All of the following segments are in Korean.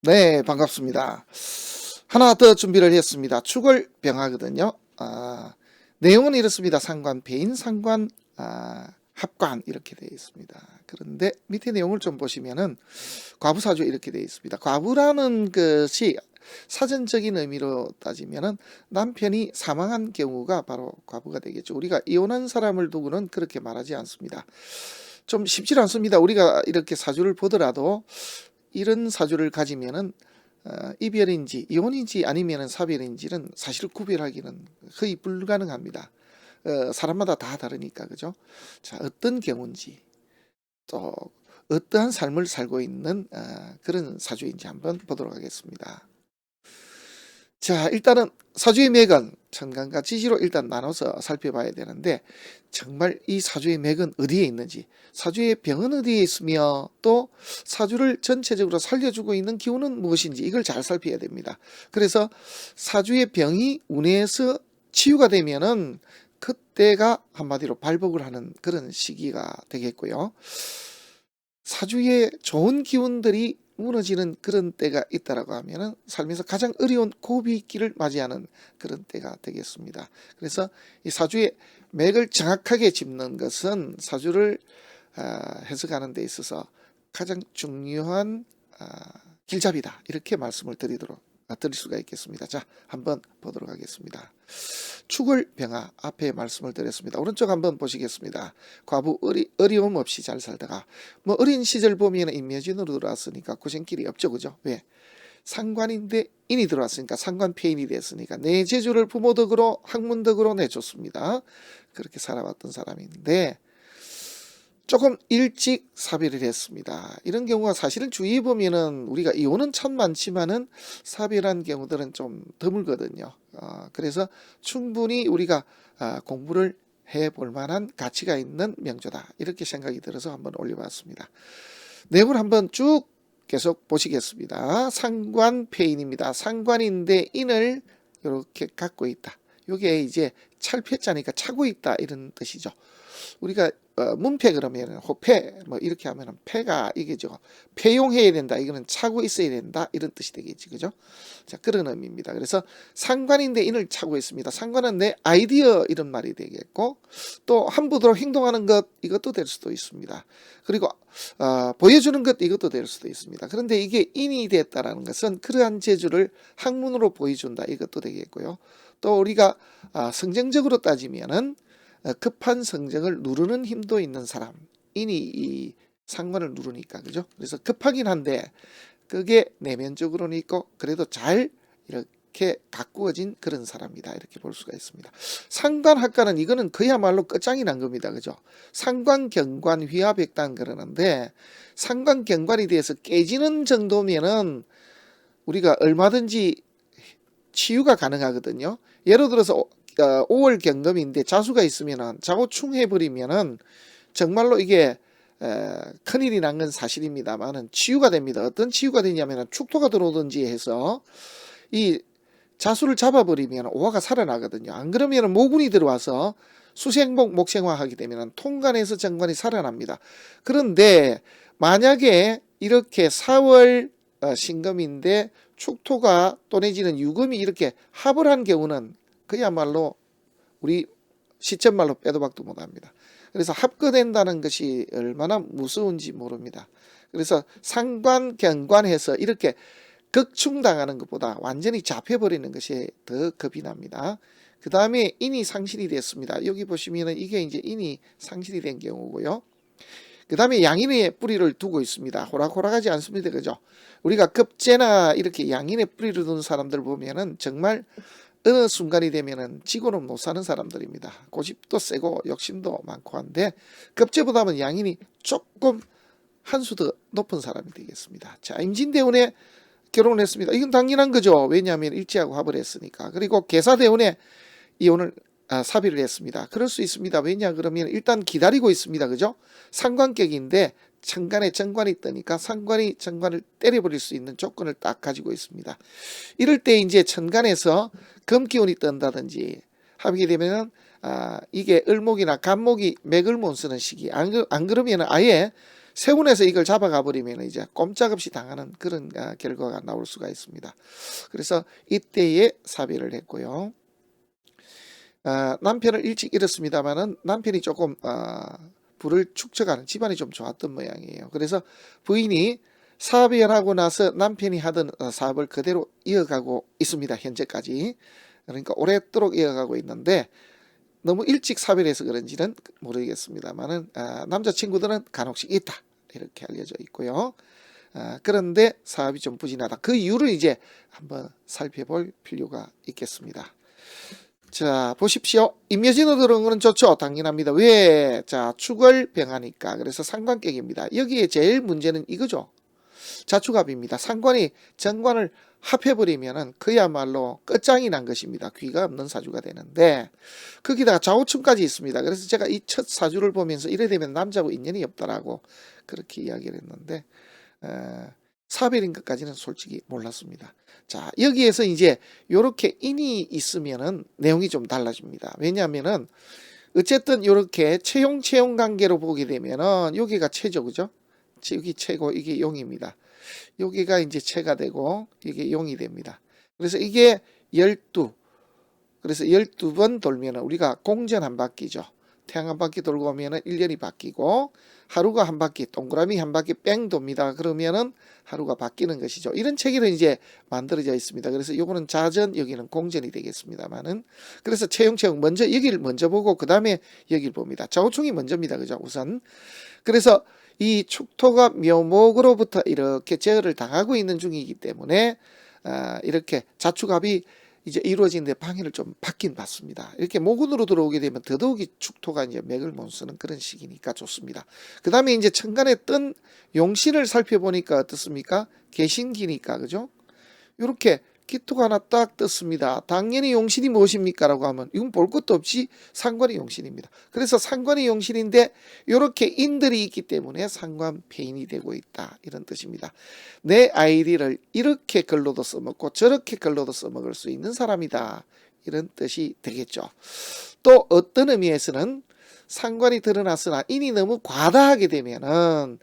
네, 반갑습니다. 하나 더 준비를 했습니다. 축월병하거든요. 내용은 이렇습니다. 상관, 배인, 상관, 합관 이렇게 되어 있습니다. 그런데 밑에 내용을 좀 보시면은 과부사주 이렇게 되어 있습니다. 과부라는 것이 사전적인 의미로 따지면은 남편이 사망한 경우가 바로 과부가 되겠죠. 우리가 이혼한 사람을 두고는 그렇게 말하지 않습니다. 좀 쉽지 않습니다. 우리가 이렇게 사주를 보더라도 이런 사주를 가지면은 이별인지 이혼인지 아니면은 사별인지는 사실 구별하기는 거의 불가능합니다. 사람마다 다 다르니까 그죠? 자, 어떤 경우인지 또 어떠한 삶을 살고 있는 그런 사주인지 한번 보도록 하겠습니다. 자, 일단은 사주의 맥은 천간과 지지로 일단 나눠서 살펴봐야 되는데 정말 이 사주의 맥은 어디에 있는지, 사주의 병은 어디에 있으며 또 사주를 전체적으로 살려주고 있는 기운은 무엇인지 이걸 잘 살펴야 됩니다. 그래서 사주의 병이 운에서 치유가 되면은 그때가 한마디로 발복을 하는 그런 시기가 되겠고요. 사주에 좋은 기운들이 무너지는 그런 때가 있다라고 하면은 삶에서 가장 어려운 고비기를 맞이하는 그런 때가 되겠습니다. 그래서 이 사주의 맥을 정확하게 짚는 것은 사주를 해석하는 데 있어서 가장 중요한 길잡이다 이렇게 말씀을 드릴 수가 있겠습니다. 자, 한번 보도록 하겠습니다. 축월병화 앞에 말씀을 드렸습니다. 오른쪽 한번 보시겠습니다. 과부 어려움 없이 잘 살다가 뭐 어린 시절 보면 임묘진으로 들어왔으니까 고생길이 없죠, 그죠? 왜? 상관인데 인이 들어왔으니까 상관폐인이 됐으니까 내 재주를 부모덕으로 학문덕으로 내줬습니다. 그렇게 살아왔던 사람인데 조금 일찍 사별을 했습니다. 이런 경우가 사실은 주위에 보면은 우리가 이혼은 참 많지만은 사별한 경우들은 좀 드물거든요. 그래서 충분히 우리가 공부를 해볼 만한 가치가 있는 명조다 이렇게 생각이 들어서 한번 올려봤습니다. 내용을 한번 쭉 계속 보시겠습니다. 상관폐인입니다. 상관인데 인을 이렇게 갖고 있다. 이게 이제 찰폐자니까 차고 있다 이런 뜻이죠. 우리가 문패 그러면 호패 뭐 이렇게 하면은 패가 이게죠. 폐용해야 된다. 이거는 차고 있어야 된다. 이런 뜻이 되겠지. 그죠? 자, 그런 의미입니다. 그래서 상관인데 인을 차고 있습니다. 상관은 내 아이디어 이런 말이 되겠고 또 함부로 행동하는 것 이것도 될 수도 있습니다. 그리고 보여주는 것 이것도 될 수도 있습니다. 그런데 이게 인이 됐다라는 것은 그러한 재주를 학문으로 보여준다. 이것도 되겠고요. 또 우리가 성정적으로 따지면은 급한 성정을 누르는 힘도 있는 사람 인이 이 상관을 누르니까 그죠? 그래서 급하긴 한데 그게 내면적으로는 있고 그래도 잘 이렇게 가꾸어진 그런 사람이다 이렇게 볼 수가 있습니다. 상관학과는 이거는 그야말로 끝장이 난 겁니다. 그죠? 상관경관 휘하백단 그러는데 상관경관이 돼서 깨지는 정도면은 우리가 얼마든지 치유가 가능하거든요. 예를 들어서 5월 경금인데 자수가 있으면은 자고충해버리면은 정말로 이게 큰일이 난 건 사실입니다만은 치유가 됩니다. 어떤 치유가 되냐면 축토가 들어오든지 해서 이 자수를 잡아버리면 오화가 살아나거든요. 안 그러면 모군이 들어와서 수생목 목생화하게 되면 통관에서 정관이 살아납니다. 그런데 만약에 이렇게 4월 신금인데 축토가 또 내지는 유금이 이렇게 합을 한 경우는 그야말로 우리 시쳇말로 빼도 박도 못합니다. 그래서 합거된다는 것이 얼마나 무서운지 모릅니다. 그래서 상관경관해서 이렇게 극충당하는 것보다 완전히 잡혀버리는 것이 더 겁이 납니다. 그 다음에 인이 상실이 됐습니다. 여기 보시면은 이게 이제 인이 상실이 된 경우고요. 그 다음에 양인의 뿌리를 두고 있습니다. 호락호락하지 않습니다. 그죠? 우리가 급제나 이렇게 양인의 뿌리를 두는 사람들 보면은 정말 어느 순간이 되면은 지고는 못 사는 사람들입니다. 고집도 세고 욕심도 많고 한데 급제보다는 양인이 조금 한 수 더 높은 사람이 되겠습니다. 자, 임진대운에 결혼을 했습니다. 이건 당연한 거죠. 왜냐하면 일제하고 합을 했으니까. 그리고 계사대운에 이혼을 사비를 했습니다. 그럴 수 있습니다. 왜냐 그러면 일단 기다리고 있습니다. 그죠? 상관격인데 천간에 정관이 뜨니까 상관이 정관을 때려버릴 수 있는 조건을 딱 가지고 있습니다. 이럴 때 이제 천간에서 금기운이 뜬다든지 하게 되면 이게 을목이나 간목이 맥을 못 쓰는 시기. 안 그러면 아예 세운에서 이걸 잡아가 버리면 이제 꼼짝없이 당하는 그런 결과가 나올 수가 있습니다. 그래서 이때에 사비를 했고요. 남편을 일찍 잃었습니다만은 남편이 조금 부를 축적하는 집안이 좀 좋았던 모양이에요. 그래서 부인이 사별하고 나서 남편이 하던 사업을 그대로 이어가고 있습니다. 현재까지. 그러니까 오랫도록 이어가고 있는데 너무 일찍 사별해서 그런지는 모르겠습니다만은 남자친구들은 간혹씩 있다 이렇게 알려져 있고요. 그런데 사업이 좀 부진하다. 그 이유를 이제 한번 살펴볼 필요가 있겠습니다. 자, 보십시오. 임묘진으로 들어온 거는 좋죠. 당연합니다. 왜? 자, 축을 병하니까. 그래서 상관격입니다. 여기에 제일 문제는 이거죠. 자축합입니다. 상관이 정관을 합해버리면은 그야말로 끝장이 난 것입니다. 귀가 없는 사주가 되는데 거기다가 좌우충까지 있습니다. 그래서 제가 이 첫 사주를 보면서 이래 되면 남자하고 인연이 없다라고 그렇게 이야기를 했는데 사별인 것까지는 솔직히 몰랐습니다. 자, 여기에서 이제 요렇게 인이 있으면은 내용이 좀 달라집니다. 왜냐하면은 어쨌든 요렇게 채용 관계로 보게 되면은 여기가 채죠, 그죠? 여기 채고 이게 용입니다. 여기가 이제 채가 되고 이게 용이 됩니다. 그래서 이게 12. 그래서 12번 돌면은 우리가 공전 한 바퀴죠. 태양 한 바퀴 돌고 오면은 1년이 바뀌고 하루가 한 바퀴 동그라미 한 바퀴 뺑 돕니다. 그러면은 하루가 바뀌는 것이죠. 이런 체계로 이제 만들어져 있습니다. 그래서 요거는 자전, 여기는 공전이 되겠습니다만은 그래서 채용 먼저 여기를 먼저 보고 그 다음에 여기를 봅니다. 좌우충이 먼저입니다. 그죠? 우선 그래서 이 축토가 묘목으로부터 이렇게 제어를 당하고 있는 중이기 때문에 이렇게 자축합이 이제 이루어지는데 방해를 좀 받긴 받습니다. 이렇게 모근으로 들어오게 되면 더더욱이 축토가 이제 맥을 못 쓰는 그런 시기니까 좋습니다. 그 다음에 이제 천간에 뜬 용신을 살펴보니까 어떻습니까? 개신기니까, 그죠? 이렇게 기토가 하나 딱 떴습니다. 당연히 용신이 무엇입니까? 라고 하면 이건 볼 것도 없이 상관이 용신입니다. 그래서 상관이 용신인데 이렇게 인들이 있기 때문에 상관 폐인이 되고 있다. 이런 뜻입니다. 내 아이디를 이렇게 글로도 써먹고 저렇게 글로도 써먹을 수 있는 사람이다. 이런 뜻이 되겠죠. 또 어떤 의미에서는 상관이 드러났으나 인이 너무 과다하게 되면은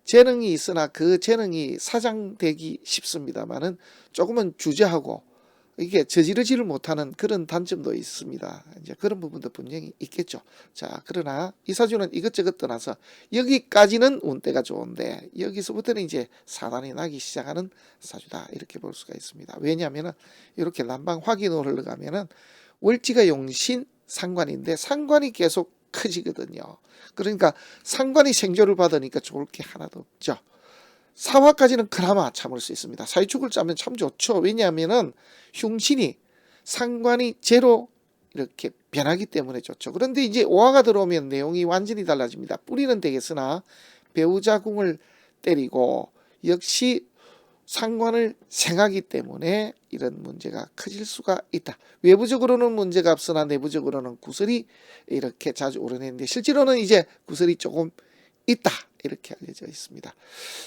재능이 있으나 그 재능이 사장되기 쉽습니다만은 조금은 주저하고 이게 저지르지를 못하는 그런 단점도 있습니다. 이제 그런 부분도 분명히 있겠죠. 자, 그러나 이 사주는 이것저것 떠나서 여기까지는 운때가 좋은데 여기서부터는 이제 사단이 나기 시작하는 사주다. 이렇게 볼 수가 있습니다. 왜냐하면은 이렇게 남방 화기로 흘러가면은 월지가 용신 상관인데 상관이 계속 커지거든요. 그러니까 상관이 생조를 받으니까 좋을 게 하나도 없죠. 사화까지는 그나마 참을 수 있습니다. 사이축을 짜면 참 좋죠. 왜냐하면은 흉신이 상관이 제로 이렇게 변하기 때문에 좋죠. 그런데 이제 오화가 들어오면 내용이 완전히 달라집니다. 뿌리는 되겠으나 배우자 궁을 때리고 역시 상관을 생하기 때문에 이런 문제가 커질 수가 있다. 외부적으로는 문제가 없으나 내부적으로는 구설이 이렇게 자주 오르내는데 실제로는 이제 구설이 조금 있다. 이렇게 알려져 있습니다.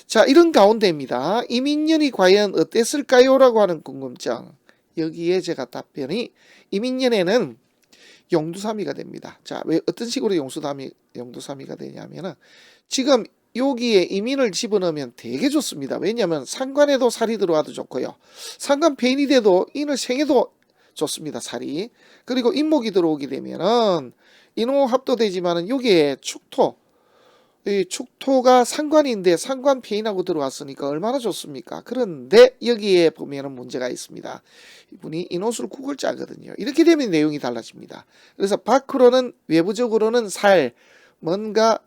자, 이런 가운데입니다. 이민년이 과연 어땠을까요? 라고 하는 궁금증. 여기에 제가 답변이 이민년에는 용두삼이가 됩니다. 자, 왜 어떤 식으로 용두삼이가 되냐면은 지금 여기에 이민을 집어넣으면 되게 좋습니다. 왜냐하면 상관에도 살이 들어와도 좋고요. 상관 폐인이 돼도 인을 생해도 좋습니다. 살이. 그리고 인목이 들어오게 되면은 인호합도 되지만은 여기에 축토. 이 축토가 상관인데 상관 폐인하고 들어왔으니까 얼마나 좋습니까? 그런데 여기에 보면은 문제가 있습니다. 이분이 인호술 국을 짜거든요. 이렇게 되면 내용이 달라집니다. 그래서 밖으로는 외부적으로는 뭔가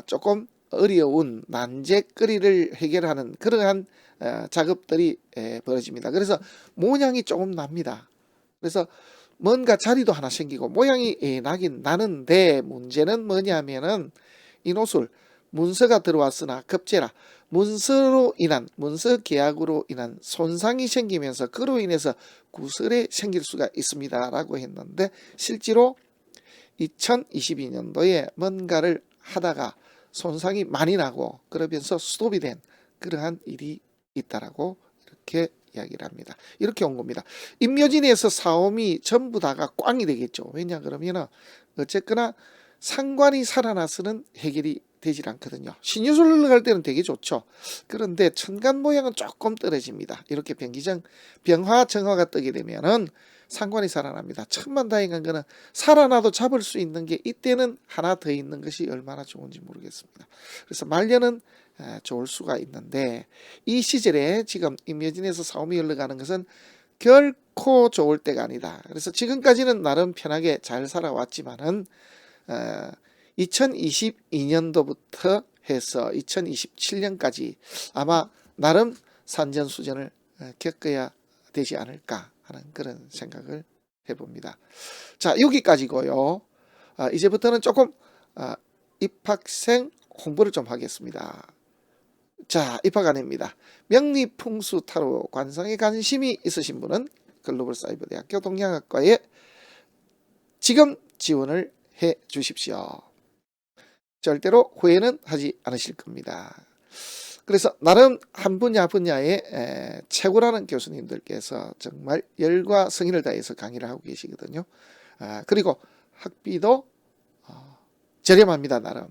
조금 어려운 난제거리를 해결하는 그러한 작업들이 벌어집니다. 그래서 모양이 조금 납니다. 그래서 뭔가 자리도 하나 생기고 모양이 나긴 나는데 문제는 뭐냐면은 인호술 문서가 들어왔으나 급제라 문서 계약으로 인한 손상이 생기면서 그로 인해서 구설이 생길 수가 있습니다. 라고 했는데 실제로 2022년도에 뭔가를 하다가 손상이 많이 나고 그러면서 스톱이 된 그러한 일이 있다라고 이렇게 이야기를 합니다. 이렇게 온 겁니다. 임묘진에서 사오미 전부 다가 꽝이 되겠죠. 왜냐 그러면은 어쨌거나 상관이 살아나서는 해결이 되질 않거든요. 신유술 흘러갈 때는 되게 좋죠. 그런데 천간 모양은 조금 떨어집니다. 이렇게 병화 정화가 뜨게 되면은 상관이 살아납니다. 천만다행한 거는 살아나도 잡을 수 있는 게 이때는 하나 더 있는 것이 얼마나 좋은지 모르겠습니다. 그래서 말년은 좋을 수가 있는데 이 시절에 지금 임묘진에서 사오미 흘러가는 것은 결코 좋을 때가 아니다. 그래서 지금까지는 나름 편하게 잘 살아왔지만은 2022년도부터 해서 2027년까지 아마 나름 산전수전을 겪어야 되지 않을까 하는 그런 생각을 해봅니다. 자, 여기까지고요. 이제부터는 조금 입학생 홍보를 좀 하겠습니다. 자, 입학안입니다. 명리풍수 타로 관상에 관심이 있으신 분은 글로벌사이버대학교 동양학과에 지금 지원을 해 주십시오. 절대로 후회는 하지 않으실 겁니다. 그래서 나름 한 분야의 최고라는 교수님들께서 정말 열과 성의를 다해서 강의를 하고 계시거든요. 그리고 학비도 저렴합니다. 나름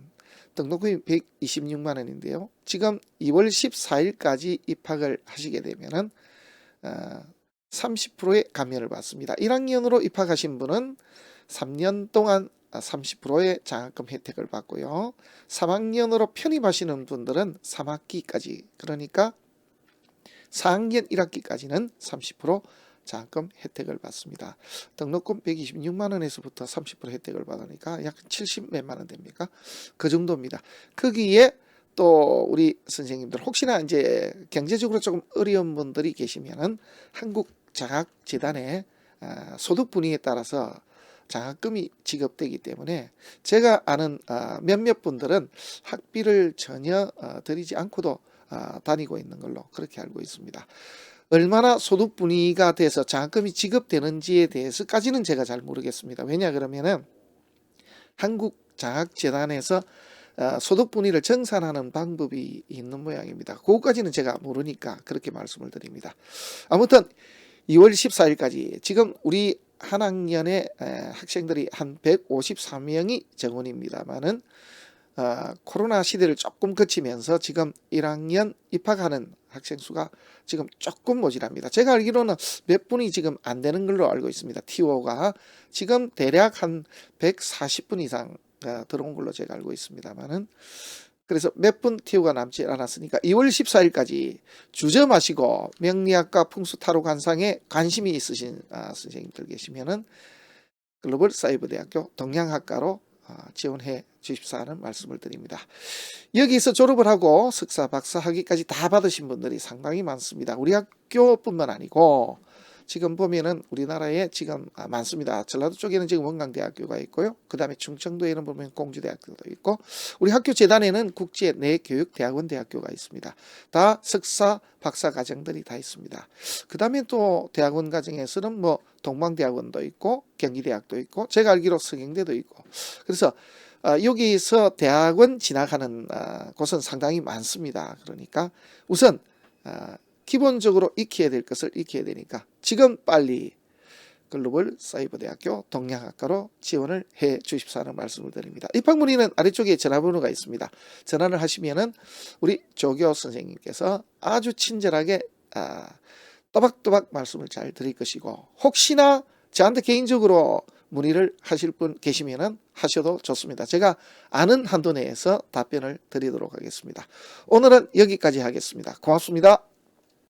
등록금이 126만 원인데요. 지금 2월 14일까지 입학을 하시게 되면은 30%의 감면을 받습니다. 1학년으로 입학하신 분은 3년 동안 30%의 장학금 혜택을 받고요. 3학년으로 편입하시는 분들은 3학기까지, 그러니까 4학년 1학기까지는 30% 장학금 혜택을 받습니다. 등록금 126만 원에서부터 30% 혜택을 받으니까 약 70몇만 원 됩니까? 그 정도입니다. 거기에 또 우리 선생님들 혹시나 이제 경제적으로 조금 어려운 분들이 계시면은 한국장학재단의 소득 분위기에 따라서 장학금이 지급되기 때문에 제가 아는 몇몇 분들은 학비를 전혀 드리지 않고도 다니고 있는 걸로 그렇게 알고 있습니다. 얼마나 소득 분위기가 돼서 장학금이 지급되는지에 대해서까지는 제가 잘 모르겠습니다. 왜냐 그러면은 한국장학재단에서 소득 분위기를 정산하는 방법이 있는 모양입니다. 그거까지는 제가 모르니까 그렇게 말씀을 드립니다. 아무튼 2월 14일까지 지금 우리 한 학년에 학생들이 한 154명이 정원입니다만은 코로나 시대를 조금 거치면서 지금 1학년 입학하는 학생 수가 지금 조금 모자랍니다. 제가 알기로는 몇 분이 지금 안 되는 걸로 알고 있습니다. T5가 지금 대략 한 140분 이상 들어온 걸로 제가 알고 있습니다만은 그래서 몇 분 T5가 남지 않았으니까 2월 14일까지 주저마시고 명리학과 풍수타로 관상에 관심이 있으신 선생님들 계시면은 글로벌사이버대학교 동양학과로 지원해 주십사 하는 말씀을 드립니다. 여기서 졸업을 하고 석사, 박사 학위까지 다 받으신 분들이 상당히 많습니다. 우리 학교뿐만 아니고 지금 보면은 우리나라에 지금 많습니다. 전라도 쪽에는 지금 원광대학교가 있고요. 그 다음에 충청도에는 보면 공주대학교도 있고 우리 학교 재단에는 국제 내교육대학원 대학교가 있습니다. 다 석사, 박사 과정들이 다 있습니다. 그 다음에 또 대학원 과정에서는 뭐 동방대학원도 있고 경기대학도 있고 제가 알기로 성행대도 있고 그래서 여기서 대학원 진학하는 곳은 상당히 많습니다. 그러니까 우선 기본적으로 익혀야 될 것을 익혀야 되니까 지금 빨리 글로벌사이버대학교 동양학과로 지원을 해 주십사 하는 말씀을 드립니다. 입학 문의는 아래쪽에 전화번호가 있습니다. 전화를 하시면은 우리 조교 선생님께서 아주 친절하게 또박또박 말씀을 잘 드릴 것이고 혹시나 저한테 개인적으로 문의를 하실 분 계시면은 하셔도 좋습니다. 제가 아는 한도 내에서 답변을 드리도록 하겠습니다. 오늘은 여기까지 하겠습니다. 고맙습니다.